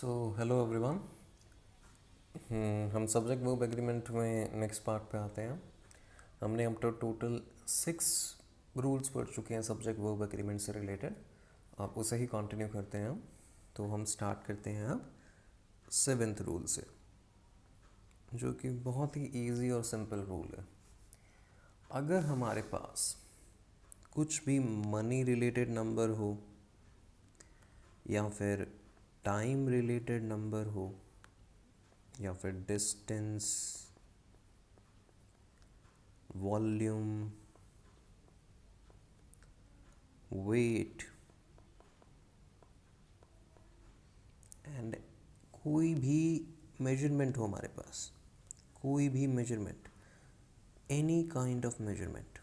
So hello everyone. हम subject verb agreement में next part पे आते हैं। हमने अब तक टोटल 6 रूल्स पढ़ चुके हैं सब्जेक्ट वर्ब एग्रीमेंट से रिलेटेड। आप उसे ही कंटिन्यू करते हैं। तो हम स्टार्ट करते हैं अब 7th रूल से, जो कि बहुत ही इजी और सिंपल रूल है। अगर हमारे पास कुछ भी मनी रिलेटेड नंबर हो या फिर टाइम रिलेटेड नंबर हो या फिर डिस्टेंस, वॉल्यूम, वेट एंड कोई भी मेजरमेंट हो हमारे पास, कोई भी measurement, any kind of measurement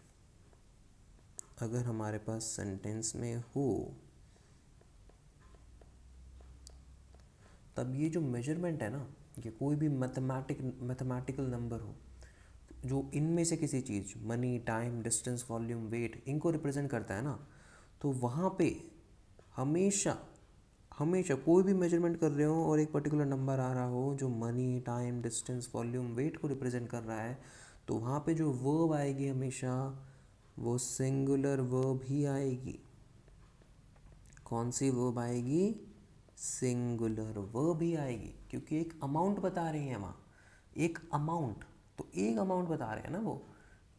अगर हमारे पास सेंटेंस में हो, तब ये जो मेजरमेंट है ना, ये कोई भी मैथमेटिकल नंबर हो जो इनमें से किसी चीज़, money, time, distance, volume, weight, इनको रिप्रेजेंट करता है ना, तो वहाँ पे हमेशा हमेशा कोई भी मेजरमेंट कर रहे हो और एक पर्टिकुलर नंबर आ रहा हो जो money, time, distance, volume, weight को रिप्रेजेंट कर रहा है, तो वहाँ पे जो वर्ब आएगी हमेशा वो सिंगुलर वर्ब ही आएगी। कौन सी वर्ब आएगी? सिंगुलर वर्ब ही आएगी, क्योंकि एक अमाउंट बता रही है वहाँ, एक अमाउंट, तो एक अमाउंट बता रहे हैं ना, वो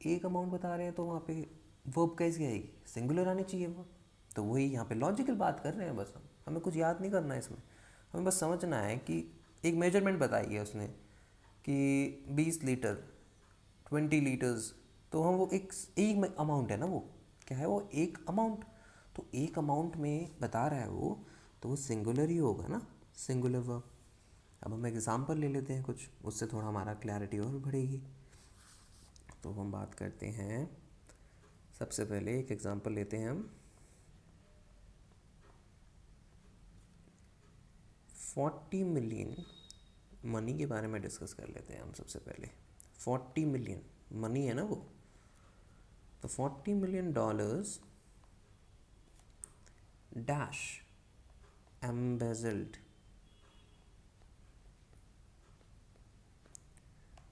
एक अमाउंट बता रहे हैं, तो वहाँ पे वर्ब कैसी आएगी? सिंगुलर आनी चाहिए वो। तो वही यहाँ पे लॉजिकल बात कर रहे हैं, बस हमें कुछ याद नहीं करना है इसमें, हमें बस समझना है कि एक मेजरमेंट बताई है उसने कि 20 लीटर, 20 लीटर्स, तो हम वो एक अमाउंट है ना, वो क्या है? वो एक अमाउंट, तो एक अमाउंट में बता रहा है वो, तो वो सिंगुलर ही होगा ना, सिंगुलर वर्ब। अब हम एग्जांपल ले लेते हैं कुछ, उससे थोड़ा हमारा क्लैरिटी और बढ़ेगी। तो हम बात करते हैं, सबसे पहले एक एग्जांपल लेते हैं हम 40 मिलियन मनी के बारे में डिस्कस कर लेते हैं हम सबसे पहले। 40 मिलियन मनी है ना वो, तो 40 मिलियन डॉलर्स डैश एम्बेजल्ड।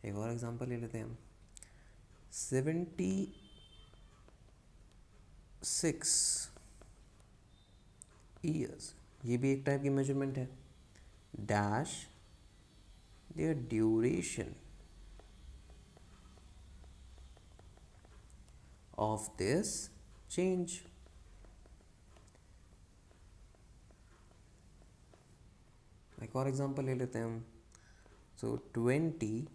एक और एग्जांपल ले लेते हैं हम 76 ईयर्स, ये भी एक टाइप की मेजरमेंट है, dash there duration of this change. एक और एग्जांपल ले लेते हैं हम, सो 20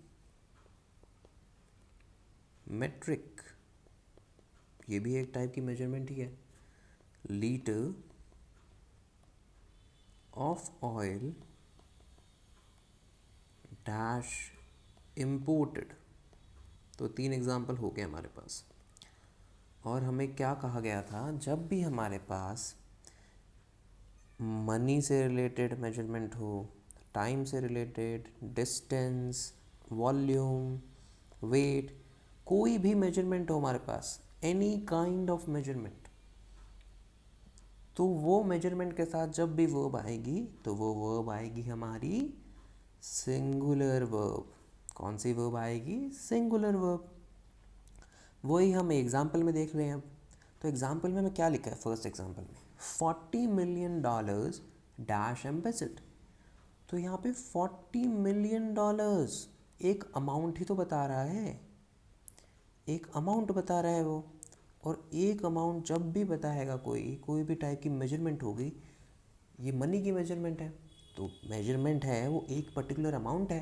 मेट्रिक, ये भी एक टाइप की मेजरमेंट ही है, litre of oil dash imported. तो 3 एग्जांपल हो गए हमारे पास। और हमें क्या कहा गया था, जब भी हमारे पास मनी से रिलेटेड मेजरमेंट हो, टाइम से रिलेटेड, डिस्टेंस, वॉल्यूम, वेट, कोई भी मेजरमेंट हो हमारे पास, एनी काइंड ऑफ मेजरमेंट, तो वो मेजरमेंट के साथ जब भी वर्ब आएगी, तो वो वर्ब आएगी हमारी सिंगुलर वर्ब। कौन सी वर्ब आएगी? Singular verb. वही हम एग्जाम्पल में देख रहे हैं अब। तो एग्जाम्पल में हमें क्या लिखा है? फर्स्ट एग्जाम्पल में 40 मिलियन डॉलर्स डैश एम्बेसड, तो यहाँ पे 40 मिलियन डॉलर्स एक अमाउंट ही तो बता रहा है, एक अमाउंट बता रहा है वो। और एक अमाउंट जब भी बताएगा कोई भी टाइप की मेजरमेंट होगी, ये मनी की मेजरमेंट है, तो मेजरमेंट है वो एक पर्टिकुलर अमाउंट है,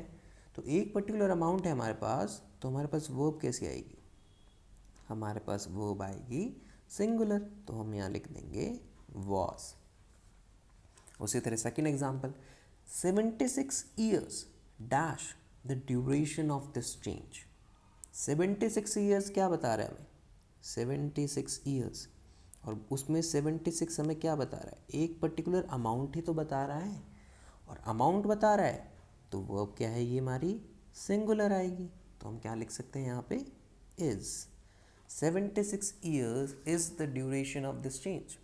तो एक पर्टिकुलर अमाउंट है हमारे पास, तो हमारे पास वर्ब कैसी आएगी? हमारे पास वर्ब आएगी सिंगुलर, तो हम यहाँ लिख देंगे वॉज। उसी तरह second example 76 years dash the duration of this change. 76 years क्या बता रहा है हमें? 76 ईयर्स, और उसमें 76 हमें क्या बता रहा है? एक पर्टिकुलर अमाउंट ही तो बता रहा है, और अमाउंट बता रहा है तो वर्ब क्या है? ये हमारी सिंगुलर आएगी, तो हम क्या लिख सकते हैं यहाँ पे? Is 76 years is the duration of this change.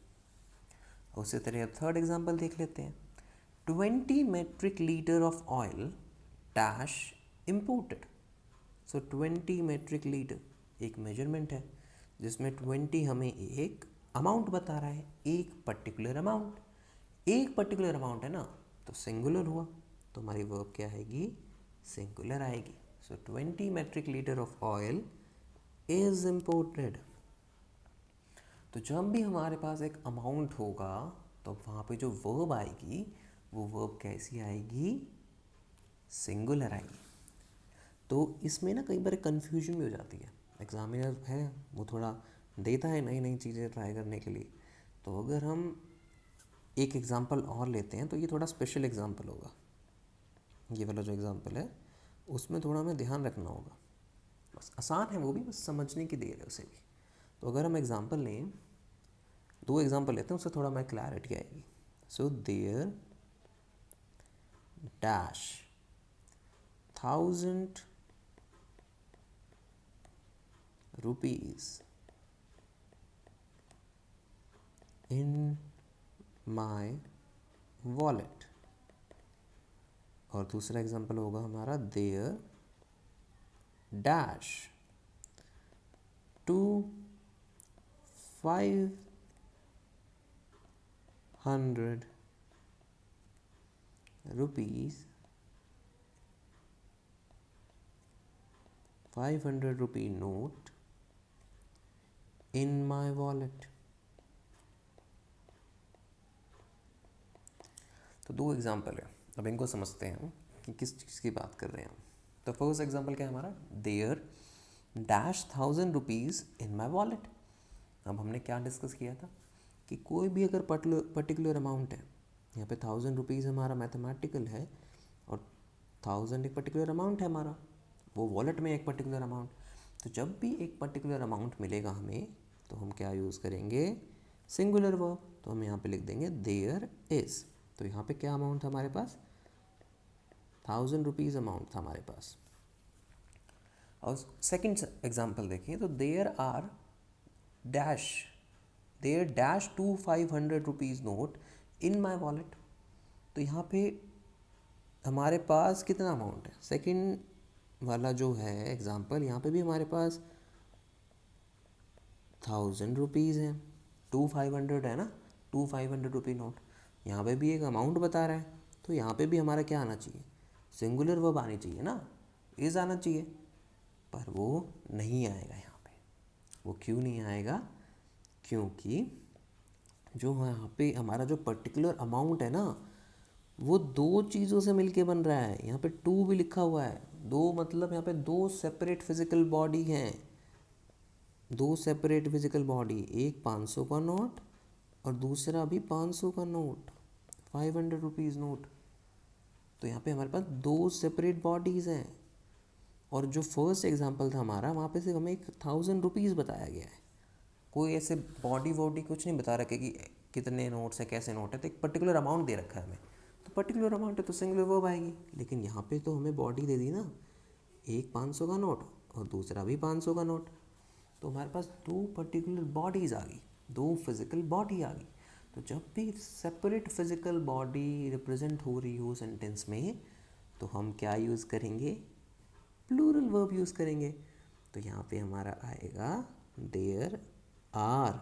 उसी तरह अब थर्ड एग्जाम्पल देख लेते हैं 20 metric liter of oil dash imported. So 20 metric liter एक मेजरमेंट है जिसमें 20 हमें एक अमाउंट बता रहा है, एक पर्टिकुलर अमाउंट है ना, तो सिंगुलर हुआ तो हमारी वर्ब क्या आएगी, सिंगुलर आएगी. सो 20 metric liter of oil is imported. तो जब भी हमारे पास एक अमाउंट होगा तो वहाँ पे जो वर्ब आएगी वो वर्ब कैसी आएगी, सिंगुलर आएगी. तो इसमें ना कई बार कन्फ्यूजन भी हो जाती है. एग्जामिनर है वो थोड़ा देता है नई नई चीज़ें ट्राई करने के लिए. तो अगर हम एक एग्जांपल और लेते हैं तो ये थोड़ा स्पेशल एग्जांपल होगा. ये वाला जो एग्जांपल है उसमें थोड़ा हमें ध्यान रखना होगा. बस आसान है वो भी, बस समझने की देर है उसे भी. तो अगर हम एग्जांपल लें, दो एग्जांपल लेते हैं उससे थोड़ा मैं क्लैरिटी आएगी. So there dash 1000 rupees in my wallet. और दूसरा एग्जांपल होगा हमारा there dash 500 rupees 500 rupee note in my wallet. तो दो एग्जाम्पल है. अब इनको समझते हैं कि किस चीज़ की बात कर रहे हैं हम. तो फर्स्ट एग्जाम्पल क्या है हमारा, there dash 1000 rupees in my wallet. अब हमने क्या डिस्कस किया था कि कोई भी अगर पर्टिकुलर अमाउंट है, यहाँ पे 1000 rupees हमारा मैथमेटिकल है और 1000 एक पर्टिकुलर अमाउंट है हमारा, वो वॉलेट में एक पर्टिकुलर अमाउंट. तो जब भी एक पर्टिकुलर अमाउंट मिलेगा हमें तो हम क्या यूज़ करेंगे, सिंगुलर वर्ब. तो हम यहाँ पे लिख देंगे देयर इज़. तो यहाँ पे क्या अमाउंट था हमारे पास, 1000 rupees अमाउंट था हमारे पास. और सेकंड एग्जांपल देखें तो there dash 500 rupees note in my wallet. तो यहाँ पे हमारे पास कितना अमाउंट है, सेकंड वाला जो है एग्जांपल, यहाँ पे भी हमारे पास 1000 rupees है, 500 है ना, 500 रुपी नोट. यहाँ पे भी एक अमाउंट बता रहा है तो यहाँ पे भी हमारा क्या आना चाहिए, सिंगुलर वर्ब आनी चाहिए ना, इज़ आना चाहिए. पर वो नहीं आएगा यहाँ पे. वो क्यों नहीं आएगा, क्योंकि जो यहाँ पे हमारा जो पर्टिकुलर अमाउंट है ना वो दो चीज़ों से मिलके बन रहा है. यहाँ पे 2 भी लिखा हुआ है, दो मतलब यहाँ पे दो सेपरेट फिजिकल बॉडी हैं, दो सेपरेट फिजिकल बॉडी, एक 500 का नोट और दूसरा भी 500 का नोट, 500 रुपीज़ नोट. तो यहाँ पे हमारे पास दो सेपरेट बॉडीज़ हैं. और जो फर्स्ट एग्जांपल था हमारा वहाँ पे सिर्फ हमें 1000 रुपीज़ बताया गया है, कोई ऐसे बॉडी कुछ नहीं बता रखा कि कितने नोट्स है, कैसे नोट है. तो एक पर्टिकुलर अमाउंट दे रखा है हमें, तो पर्टिकुलर अमाउंट है तो सिंगुलर वर्ब आएगी. लेकिन यहाँ पे तो हमें बॉडी दे दी ना, एक 500 का नोट और दूसरा भी 500 का नोट. तो हमारे पास दो पर्टिकुलर बॉडीज़ आ गई, दो फिजिकल बॉडी आ गई. तो जब भी सेपरेट फिजिकल बॉडी रिप्रेजेंट हो रही हो सेंटेंस में तो हम क्या यूज़ करेंगे, प्लूरल वर्ब यूज़ करेंगे. तो यहाँ पे हमारा आएगा there are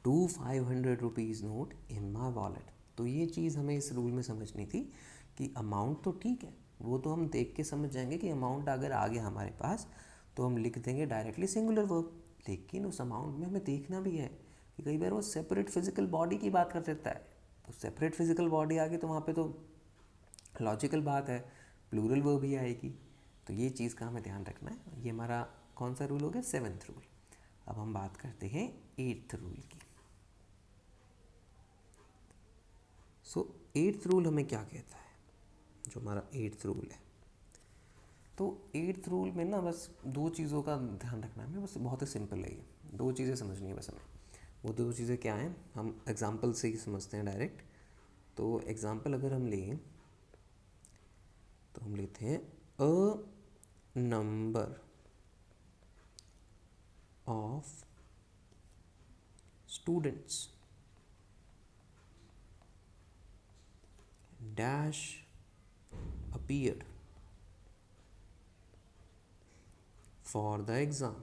500 rupees note in my wallet. तो ये चीज़ हमें इस रूल में समझनी थी कि अमाउंट तो ठीक है, वो तो हम देख के समझ जाएंगे कि अमाउंट अगर आ गया हमारे पास तो हम लिख देंगे डायरेक्टली सिंगुलर वर्ब. लेकिन उस अमाउंट में हमें देखना भी है कि कई बार वो सेपरेट फिजिकल बॉडी की बात कर देता है. तो सेपरेट फिजिकल बॉडी आ गई तो वहाँ पे तो लॉजिकल बात है, प्लूरल वर्ब ही आएगी. तो ये चीज़ का हमें ध्यान रखना है. ये हमारा कौन सा रूल हो गया, 7th रूल. अब हम बात करते हैं 8th रूल की. सो 8th रूल हमें क्या कहता है, जो हमारा 8th रूल है. तो 8th रूल में ना बस दो चीज़ों का ध्यान रखना है हमें, बस बहुत ही सिंपल है ये, दो चीज़ें समझनी है बस हमें. वो दो चीज़ें क्या हैं, हम एग्जाम्पल से ही समझते हैं डायरेक्ट. तो एग्जाम्पल अगर हम लें तो हम लेते हैं a number of students dash appeared for the exam.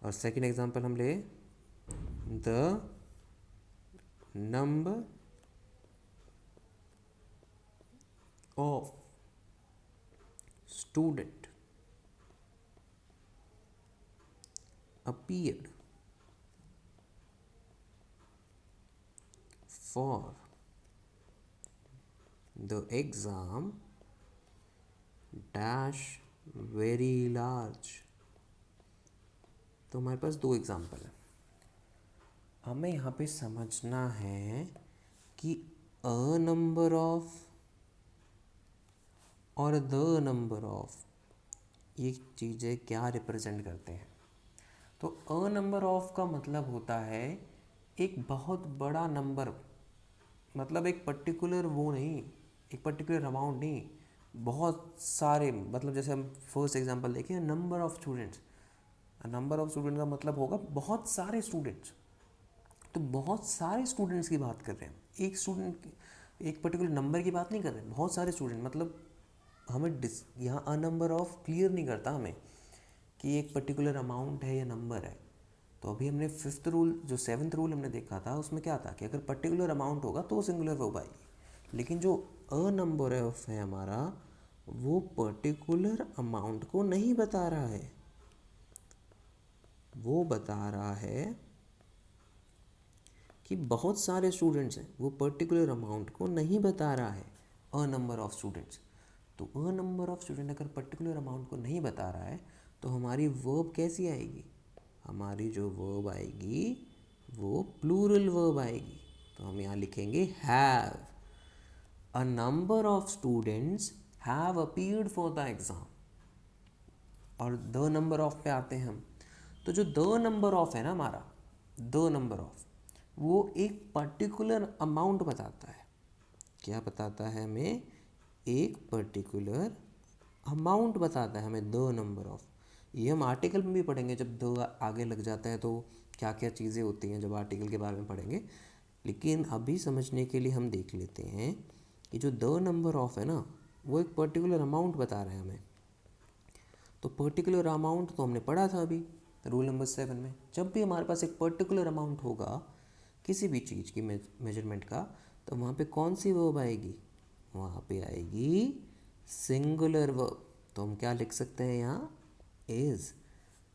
और सेकेंड एग्जाम्पल हम ले, the number of student appeared for the exam dash very large. तो हमारे पास दो एग्जाम्पल है. हमें यहाँ पे समझना है कि अ नंबर ऑफ और द नंबर ऑफ ये चीज़ें क्या रिप्रेजेंट करते हैं. तो अ नंबर ऑफ का मतलब होता है एक बहुत बड़ा नंबर, मतलब एक पर्टिकुलर वो नहीं, एक पर्टिकुलर अमाउंट नहीं, बहुत सारे, मतलब जैसे हम फर्स्ट एग्जांपल देखें, number of students. Number of student का मतलब होगा बहुत सारे स्टूडेंट्स. तो बहुत सारे स्टूडेंट्स की बात कर रहे हैं, एक स्टूडेंट, एक पर्टिकुलर नंबर की बात नहीं कर रहे हैं, बहुत सारे स्टूडेंट. मतलब हमें यहाँ अ नंबर ऑफ क्लियर नहीं करता हमें कि एक पर्टिकुलर अमाउंट है या नंबर है. तो अभी हमने फिफ्थ रूल, जो सेवन्थ रूल हमने देखा था, उसमें क्या था कि अगर पर्टिकुलर अमाउंट होगा तो सिंगुलर वर्ब आएगी. लेकिन जो अ नंबर ऑफ है हमारा, वो पर्टिकुलर अमाउंट को नहीं बता रहा है, वो बता रहा है कि बहुत सारे स्टूडेंट्स हैं. वो पर्टिकुलर अमाउंट को नहीं बता रहा है, अ नंबर ऑफ स्टूडेंट्स. तो अ नंबर ऑफ स्टूडेंट अगर पर्टिकुलर अमाउंट को नहीं बता रहा है तो हमारी वर्ब कैसी आएगी, हमारी जो वर्ब आएगी वो प्लूरल वर्ब आएगी. तो हम यहाँ लिखेंगे have. A number of students have appeared for the exam. और द नंबर ऑफ पे आते हैं हम. तो जो द नंबर ऑफ है ना हमारा, द नंबर ऑफ, वो एक पर्टिकुलर अमाउंट बताता है. क्या बताता है हमें, एक पर्टिकुलर अमाउंट बताता है हमें द नंबर ऑफ. ये हम आर्टिकल में भी पढ़ेंगे, जब द आगे लग जाता है तो क्या क्या चीज़ें होती हैं, जब आर्टिकल के बारे में पढ़ेंगे. लेकिन अभी समझने के लिए हम देख लेते हैं कि जो द नंबर ऑफ है ना, वो एक पर्टिकुलर अमाउंट बता रहा है हमें. तो पर्टिकुलर अमाउंट तो हमने पढ़ा था अभी रूल नंबर 7 में. जब भी हमारे पास एक पर्टिकुलर अमाउंट होगा किसी भी चीज़ की मेजरमेंट का, तो वहाँ पे कौन सी वर्ब आएगी, वहाँ पे आएगी सिंगुलर वर्ब. तो हम क्या लिख सकते हैं यहाँ, is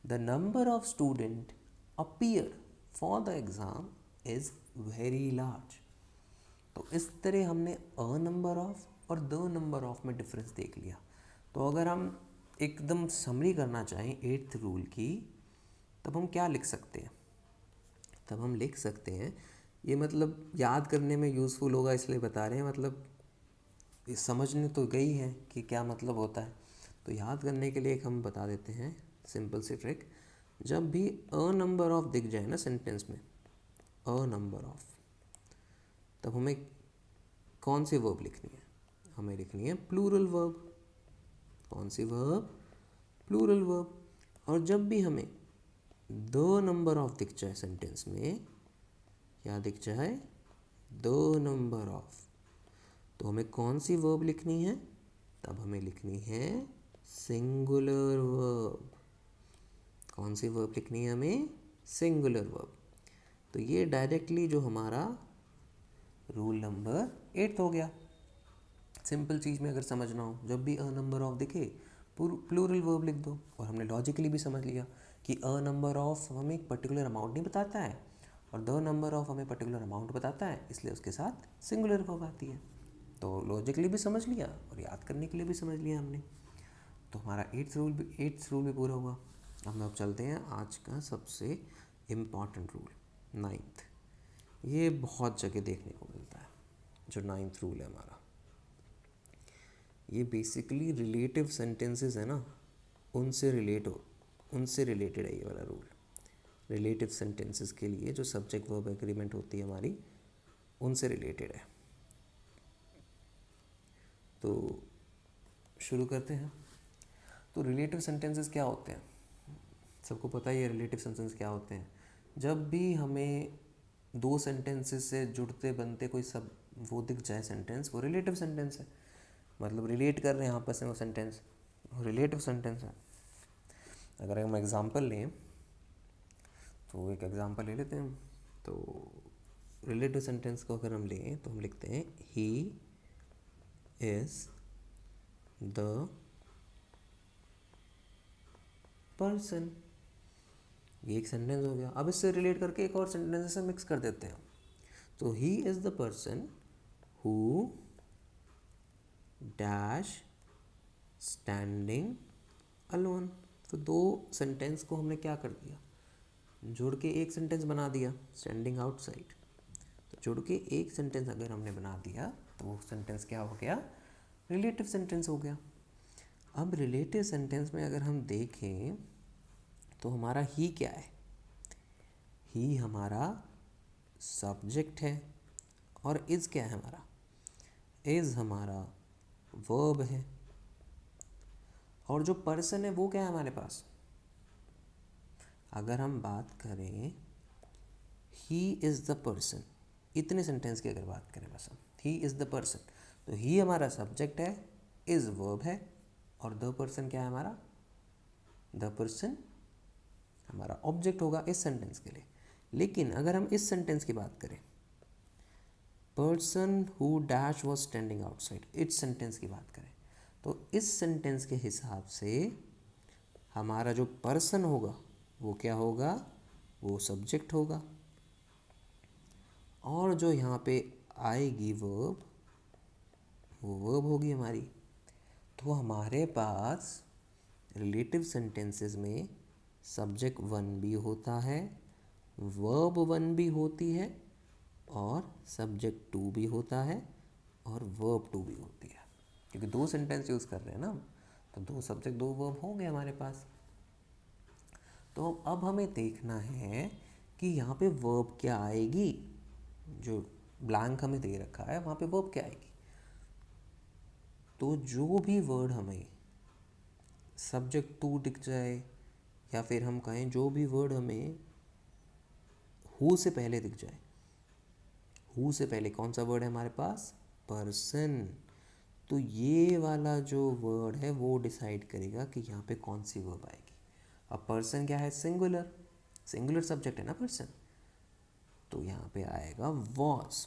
the number of student appear for the exam is very large. तो इस तरह हमने अ नंबर ऑफ और द नंबर ऑफ में डिफरेंस देख लिया. तो अगर हम एकदम समरी करना चाहें 8th रूल की, तब हम क्या लिख सकते हैं, तब हम लिख सकते हैं, ये मतलब याद करने में यूज़फुल होगा इसलिए बता रहे हैं, मतलब समझने तो गई है कि क्या मतलब होता है. तो याद करने के लिए एक हम बता देते हैं सिंपल सी ट्रिक. जब भी अ नंबर ऑफ दिख जाए ना सेंटेंस में, अ नंबर ऑफ, तब हमें कौन सी वर्ब लिखनी है, हमें लिखनी है प्लूरल वर्ब. कौन सी वर्ब, प्लूरल वर्ब. और जब भी हमें द नंबर ऑफ दिख जाए सेंटेंस में, क्या दिख जाए, द नंबर ऑफ, तो हमें कौन सी वर्ब लिखनी है, तब हमें लिखनी है सिंगुलर वर्ब. कौन सी वर्ब लिखनी है हमें, सिंगुलर वर्ब. तो ये डायरेक्टली जो हमारा रूल नंबर 8 हो गया. सिंपल चीज़ में अगर समझना हो, जब भी अ नंबर ऑफ दिखे प्लूरल वर्ब लिख दो. और हमने लॉजिकली भी समझ लिया कि अ नंबर ऑफ हमें एक पर्टिकुलर अमाउंट नहीं बताता है और द नंबर ऑफ हमें पर्टिकुलर अमाउंट बताता है, इसलिए उसके साथ सिंगुलर वर्ब आती है. तो लॉजिकली भी समझ लिया और याद करने के लिए भी समझ लिया हमने. तो हमारा 8th रूल भी पूरा हुआ. हम अब चलते हैं आज का सबसे इम्पॉर्टेंट रूल, 9th. ये बहुत जगह देखने को मिलता है. जो 9th रूल है हमारा, ये बेसिकली रिलेटिव सेंटेंसेस है ना, उनसे रिलेटेड है ये वाला रूल. रिलेटिव सेंटेंसेस के लिए जो सब्जेक्ट वर्ब एग्रीमेंट होती है हमारी, उनसे रिलेटेड है. तो शुरू करते हैं. तो रिलेटिव सेंटेंसेस क्या होते हैं, सबको पता ही है रिलेटिव सेंटेंस क्या होते हैं. जब भी हमें दो सेंटेंसेस से जुड़ते बनते कोई सब वो दिख जाए सेंटेंस, वो रिलेटिव सेंटेंस है, मतलब रिलेट कर रहे हैं आपस में वो सेंटेंस, वो रिलेटिव सेंटेंस है। अगर हम एग्जांपल लें तो एक एग्जांपल ले लेते हैं। तो रिलेटिव सेंटेंस को अगर हम लें तो हम लिखते हैं ही इज़ द पर्सन, ये एक सेंटेंस हो गया। अब इससे रिलेट करके एक और सेंटेंस से मिक्स कर देते हैं। तो he is the person who dash standing alone. तो दो सेंटेंस को हमने क्या कर दिया, जोड़ के एक सेंटेंस बना दिया, स्टैंडिंग आउटसाइड। तो जोड़ के एक सेंटेंस अगर हमने बना दिया तो वो सेंटेंस क्या हो गया, रिलेटिव सेंटेंस हो गया। अब रिलेटिव सेंटेंस में अगर हम देखें तो हमारा ही क्या है, ही हमारा सब्जेक्ट है, और इज़ क्या है हमारा, इज़ हमारा वर्ब है, और जो पर्सन है वो क्या है हमारे पास। अगर हम बात करें ही इज़ द पर्सन, इतने सेंटेंस की अगर बात करें बस हम, ही इज़ द पर्सन, तो ही हमारा सब्जेक्ट है, इज़ वर्ब है, और द पर्सन क्या है हमारा, द पर्सन हमारा ऑब्जेक्ट होगा इस सेंटेंस के लिए। लेकिन अगर हम इस सेंटेंस की बात करें, person who dash was standing outside, इस सेंटेंस की बात करें, तो इस सेंटेंस के हिसाब से हमारा जो पर्सन होगा वो क्या होगा, वो सब्जेक्ट होगा, और जो यहाँ पे आएगी वर्ब, वो वर्ब होगी हमारी। तो हमारे पास रिलेटिव सेंटेंसेस में सब्जेक्ट वन भी होता है, वर्ब वन भी होती है, और सब्जेक्ट टू भी होता है, और वर्ब टू भी होती है। क्योंकि दो सेंटेंस यूज़ कर रहे हैं ना, तो दो सब्जेक्ट दो वर्ब होंगे हमारे पास। तो अब हमें देखना है कि यहाँ पे वर्ब क्या आएगी, जो ब्लैंक हमें दे रखा है वहाँ पे वर्ब क्या आएगी। तो जो भी वर्ड हमें सब्जेक्ट टू दिख जाए, या फिर हम कहें जो भी वर्ड हमें हु से पहले दिख जाए, हु से पहले कौन सा वर्ड है हमारे पास, पर्सन, तो ये वाला जो वर्ड है वो डिसाइड करेगा कि यहाँ पे कौन सी वर्ब आएगी। अब पर्सन क्या है, सिंगुलर, सिंगुलर सब्जेक्ट है ना पर्सन, तो यहाँ पे आएगा वॉज।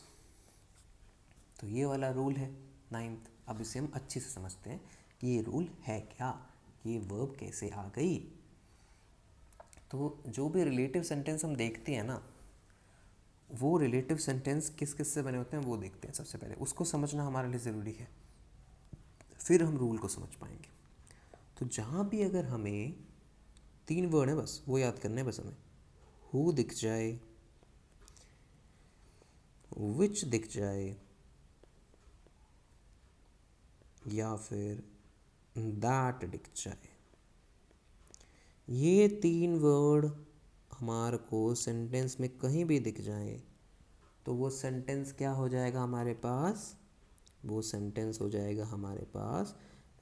तो ये वाला रूल है नाइन्थ। अब इसे हम अच्छे से समझते हैं कि ये रूल है क्या, ये वर्ब कैसे आ गई। तो जो भी रिलेटिव सेंटेंस हम देखते हैं ना, वो रिलेटिव सेंटेंस किस किस से बने होते हैं वो देखते हैं सबसे पहले, उसको समझना हमारे लिए ज़रूरी है, फिर हम रूल को समझ पाएंगे। तो जहाँ भी अगर हमें तीन वर्ड है बस वो याद करने हैं, बस हमें हु दिख जाए, विच दिख जाए, या फिर दैट दिख जाए, ये तीन वर्ड हमारे को सेंटेंस में कहीं भी दिख जाए तो वो सेंटेंस क्या हो जाएगा हमारे पास, वो सेंटेंस हो जाएगा हमारे पास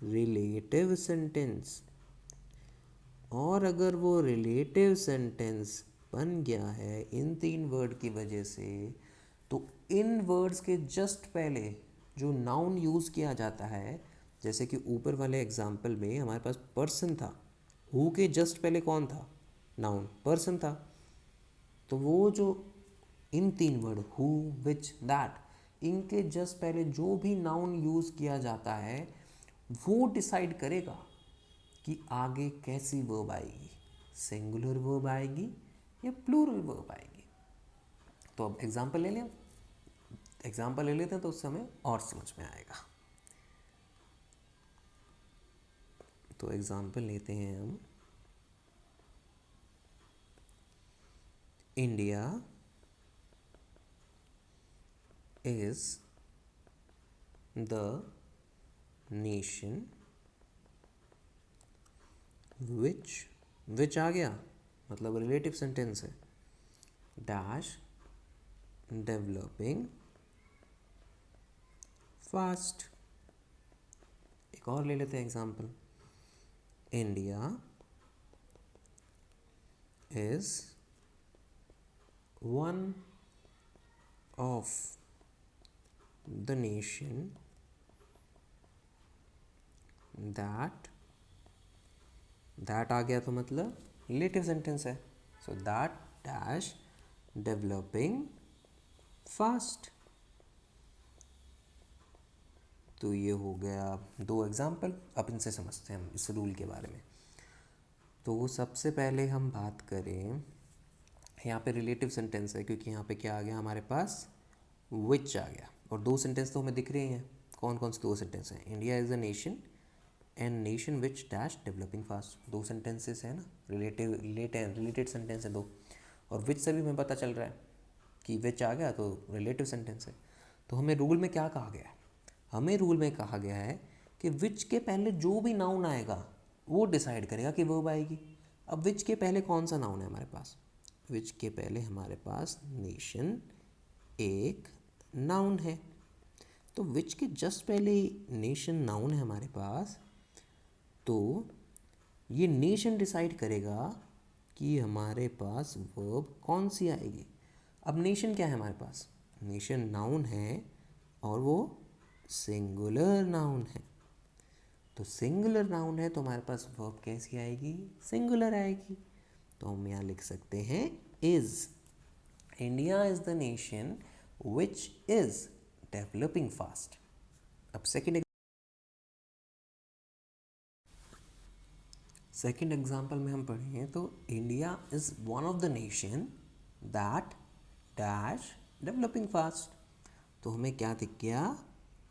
रिलेटिव सेंटेंस। और अगर वो रिलेटिव सेंटेंस बन गया है इन तीन वर्ड की वजह से, तो इन वर्ड्स के जस्ट पहले जो नाउन यूज़ किया जाता है, जैसे कि ऊपर वाले एग्जाम्पल में हमारे पास पर्सन था, हु के जस्ट पहले कौन था, नाउन पर्सन था। तो वो जो इन तीन वर्ड हु विच दैट, इनके जस्ट पहले जो भी नाउन यूज़ किया जाता है वो डिसाइड करेगा कि आगे कैसी वर्ब आएगी, सिंगुलर वर्ब आएगी या प्लूरल वर्ब आएगी। तो अब एग्जाम्पल ले लें, एग्जाम्पल ले लेते हैं तो उससे हमें और समझ में आएगा। तो एग्जाम्पल लेते हैं हम, India is the nation which आ गया मतलब रिलेटिव सेंटेंस है, डैश डेवलपिंग फास्ट। एक और ले लेते हैं example, India is one of the nation that, that आ गया तो मतलब रिलेटिव सेंटेंस है, so that dash developing fast. तो ये हो गया दो एग्जाम्पल। अब इनसे समझते हैं हम इस रूल के बारे में। तो सबसे पहले हम बात करें, यहाँ पे रिलेटिव सेंटेंस है क्योंकि यहाँ पे क्या आ गया हमारे पास, विच आ गया, और दो सेंटेंस तो हमें दिख रहे हैं। कौन कौन से दो सेंटेंस हैं, India is a nation and nation which dash developing fast, दो सेंटेंसेस है ना, रिलेटेड सेंटेंस है दो, और विच से भी हमें पता चल रहा है कि विच आ गया तो रिलेटिव सेंटेंस है। तो हमें रूल में क्या कहा गया है, हमें रूल में कहा गया है कि विच के पहले जो भी नाउन आएगा वो डिसाइड करेगा कि वर्ब आएगी। अब विच के पहले कौन सा नाउन है हमारे पास, विच के पहले हमारे पास नेशन एक नाउन है, तो विच के जस्ट पहले नेशन नाउन है हमारे पास, तो ये नेशन डिसाइड करेगा कि हमारे पास वर्ब कौन सी आएगी। अब नेशन क्या है हमारे पास, नेशन नाउन है और वो सिंगुलर नाउन है, तो सिंगुलर नाउन है तो हमारे पास वर्ब कैसी आएगी, सिंगुलर आएगी। तो हम यहाँ लिख सकते हैं is, India is the nation which is developing fast. अब सेकेंड एग्जाम्पल में हम पढ़ेंगे तो India is one of the nation that dash developing fast, तो हमें क्या दिख गया,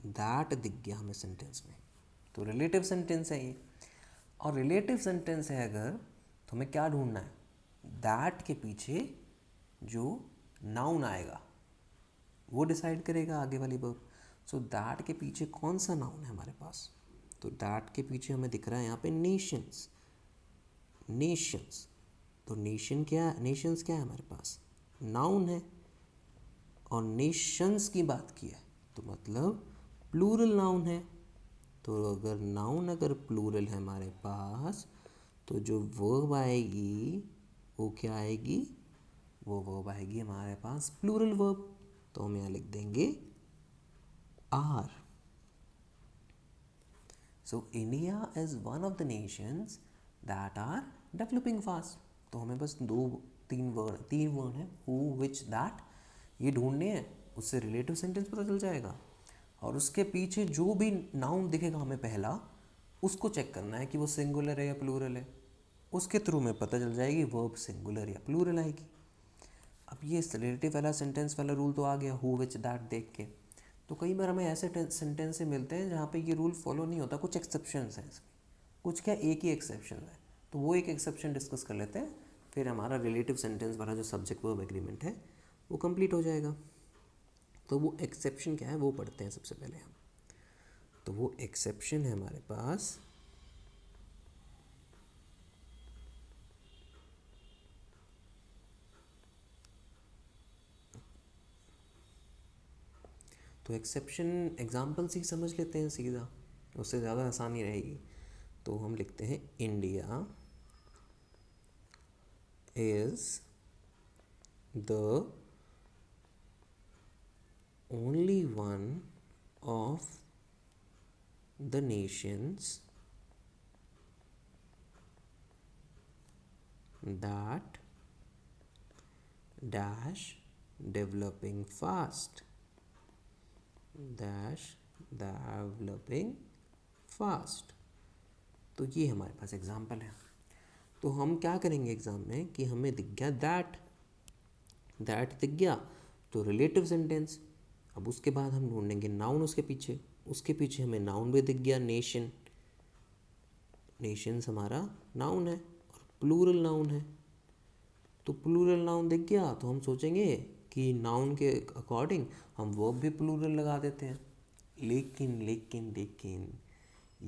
दैट दिख गया हमें सेंटेंस में, तो रिलेटिव सेंटेंस है ये। और रिलेटिव सेंटेंस है अगर, तो हमें क्या ढूंढना है, दैट के पीछे जो नाउन आएगा वो डिसाइड करेगा आगे वाली वर्ब। सो दैट के पीछे कौन सा नाउन है हमारे पास, तो दैट के पीछे हमें दिख रहा है यहाँ पे नेशंस, नेशंस, तो नेशन क्या, नेशंस क्या है हमारे पास, नाउन है, और नेशंस की बात की है तो मतलब प्लूरल नाउन है। तो अगर नाउन अगर प्लूरल है हमारे पास तो जो वर्ब आएगी वो क्या आएगी, वो वर्ब आएगी हमारे पास प्लूरल वर्ब, तो हम यहाँ लिख देंगे are. So India is one of the nations that are developing fast, तो हमें बस तीन वर्ड है, हु विच दैट, ये ढूंढने हैं, उससे रिलेटिव सेंटेंस पता चल जाएगा, और उसके पीछे जो भी नाउन दिखेगा हमें पहला, उसको चेक करना है कि वो सिंगुलर है या प्लूरल है, उसके थ्रू में पता चल जाएगी वर्ब सिंगुलर या प्लूरल आएगी। अब ये रिलेटिव वाला सेंटेंस वाला रूल तो आ गया हु विच दैट देख के। तो कई बार हमें ऐसे सेंटेंस से मिलते हैं जहाँ पे ये रूल फॉलो नहीं होता, कुछ एक्सेप्शंस हैं इसके, कुछ क्या एक ही एक्सेप्शन है, तो वो एक एक्सेप्शन डिस्कस कर लेते हैं, फिर हमारा रिलेटिव सेंटेंस वाला जो सब्जेक्ट वर्ब एग्रीमेंट है वो कंप्लीट हो जाएगा। तो वो एक्सेप्शन क्या है वो पढ़ते हैं सबसे पहले हम। तो वो एक्सेप्शन है हमारे पास, तो एक्सेप्शन एग्जाम्पल से ही समझ लेते हैं सीधा, उससे ज़्यादा आसानी रहेगी। तो हम लिखते हैं India is the only one of the nations that dash developing fast, dash developing fast। तो ये हमारे पास एग्जाम्पल है। तो हम क्या करेंगे एग्ज़ाम में कि हमें दिख गया दैट, दैट दिख गया तो रिलेटिव सेंटेंस। अब उसके बाद हम ढूंढेंगे नाउन उसके पीछे, उसके पीछे हमें नाउन भी दिख गया नेशन, नेशंस हमारा नाउन है और प्लूरल नाउन है, तो प्लूरल नाउन दिख गया तो हम सोचेंगे कि नाउन के अकॉर्डिंग हम वर्ब भी प्लूरल लगा देते हैं। लेकिन लेकिन लेकिन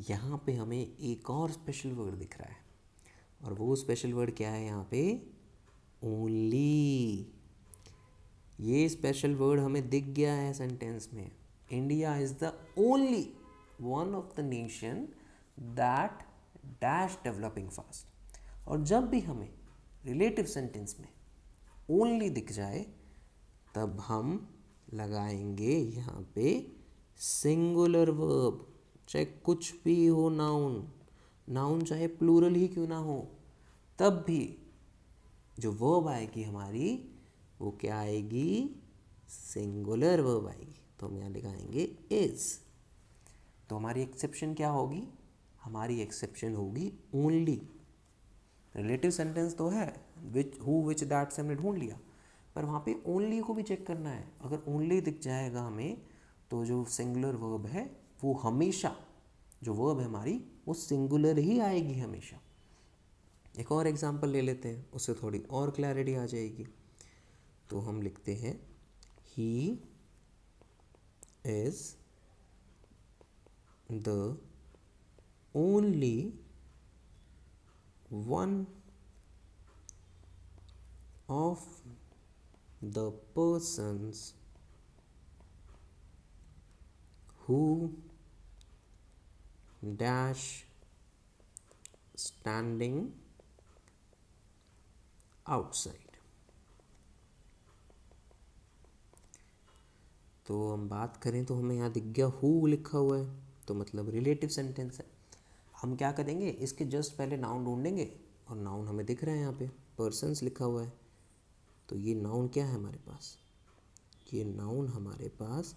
यहाँ पे हमें एक और स्पेशल वर्ड दिख रहा है, और वो स्पेशल वर्ड क्या है यहाँ पे, ओनली। ये स्पेशल वर्ड हमें दिख गया है सेंटेंस में, India is the only one of the nation that dash developing fast. और जब भी हमें रिलेटिव सेंटेंस में ओनली दिख जाए तब हम लगाएंगे यहाँ पे सिंगुलर वर्ब, चाहे कुछ भी हो, नाउन नाउन चाहे प्लूरल ही क्यों ना हो, तब भी जो वर्ब आएगी हमारी वो क्या आएगी, सिंगुलर वर्ब आएगी। तो हम यहाँ लगाएंगे इज। तो हमारी एक्सेप्शन क्या होगी, हमारी एक्सेप्शन होगी ओनली। रिलेटिव सेंटेंस तो है विच, हु, विच, दैट से हमने ढूंढ लिया, पर वहाँ पे ओनली को भी चेक करना है। अगर ओनली दिख जाएगा हमें तो जो सिंगुलर वर्ब है वो हमेशा, जो वर्ब है हमारी वो सिंगुलर ही आएगी हमेशा। एक और एग्जांपल ले लेते हैं, उससे थोड़ी और क्लैरिटी आ जाएगी। तो हम लिखते हैं he is the only one of the persons who dash standing outside। तो हम बात करें तो हमें यहाँ दिख गया हु लिखा हुआ है, तो मतलब रिलेटिव सेंटेंस है। हम क्या करेंगे, इसके जस्ट पहले नाउन ढूंढेंगे, और नाउन हमें दिख रहा है यहाँ पे पर्सन्स लिखा हुआ है। तो ये नाउन क्या है हमारे पास, ये नाउन हमारे पास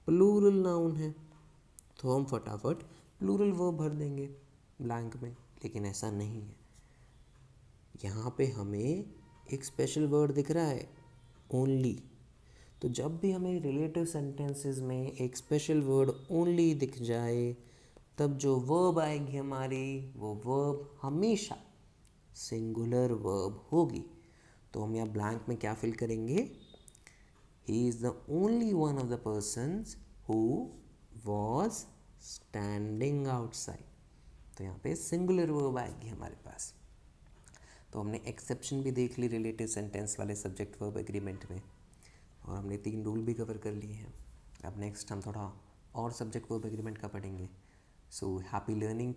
प्लूरल नाउन है। तो हम फटाफट प्लूरल वर्ब भर देंगे ब्लैंक में, लेकिन ऐसा नहीं है। यहाँ पे हमें एक स्पेशल वर्ड दिख रहा है ओनली। तो जब भी हमें रिलेटिव सेंटेंसेस में एक स्पेशल वर्ड ओनली दिख जाए तब जो वर्ब आएगी हमारी वो वर्ब हमेशा सिंगुलर वर्ब होगी। तो हम यहाँ ब्लैंक में क्या फिल करेंगे, he is the only one of the persons who was standing outside. तो यहाँ पे सिंगुलर वर्ब आएगी हमारे पास। तो हमने एक्सेप्शन भी देख ली रिलेटिव सेंटेंस वाले सब्जेक्ट वर्ब एग्रीमेंट में, और हमने 3 रूल भी कवर कर लिए हैं। अब नेक्स्ट हम थोड़ा और सब्जेक्ट वर्ब एग्रीमेंट का पढ़ेंगे। So happy learning to